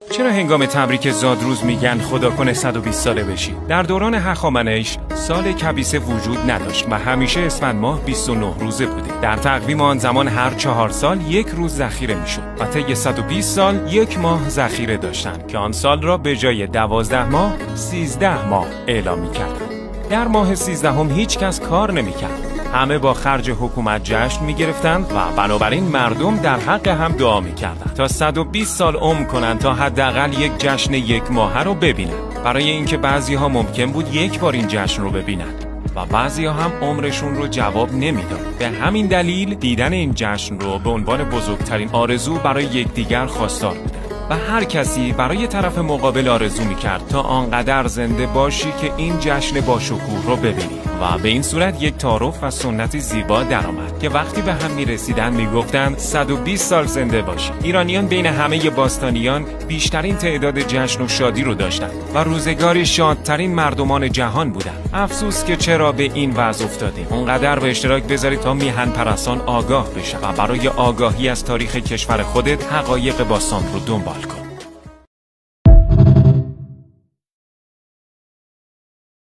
چرا هنگام تبریک زادروز میگن خدا کنه 120 ساله بشی؟ در دوران هخامنش سال کبیسه وجود نداشت و همیشه اسفند ماه 29 روزه بوده. در تقویم آن زمان هر 4 سال یک روز ذخیره میشد و طی 120 سال یک ماه ذخیره داشتند که آن سال را به جای 12 ماه 13 ماه اعلام میکردند. در ماه 13 هیچ کس کار نمیکرد. همه با خرج حکومت جشن می‌گرفتند و بنابراین مردم در حق هم دعا می‌کردند تا 120 سال عمر کنند تا حداقل یک جشن یک ماهه رو ببینند. برای اینکه بعضی‌ها ممکن بود یک بار این جشن رو ببینند و بعضی‌ها هم عمرشون رو جواب نمیداد. به همین دلیل دیدن این جشن رو به عنوان بزرگترین آرزو برای یکدیگر خواستار بودند و هر کسی برای طرف مقابل آرزو می‌کرد تا آنقدر زنده باشی که این جشن با شکوه رو ببینی. و به این صورت یک تعارف و سنتی زیبا درآمد که وقتی به هم می‌رسیدند میگفتند 120 سال زنده باشی. ایرانیان بین همه باستانیان بیشترین تعداد جشن و شادی رو داشتند و روزگاری شادترین مردمان جهان بودند. افسوس که چرا به این وضع افتادیم. اونقدر به اشتراک بذارید تا میهن پرستان آگاه بشن و برای آگاهی از تاریخ کشور خودت حقایق باستان رو دنبال کن.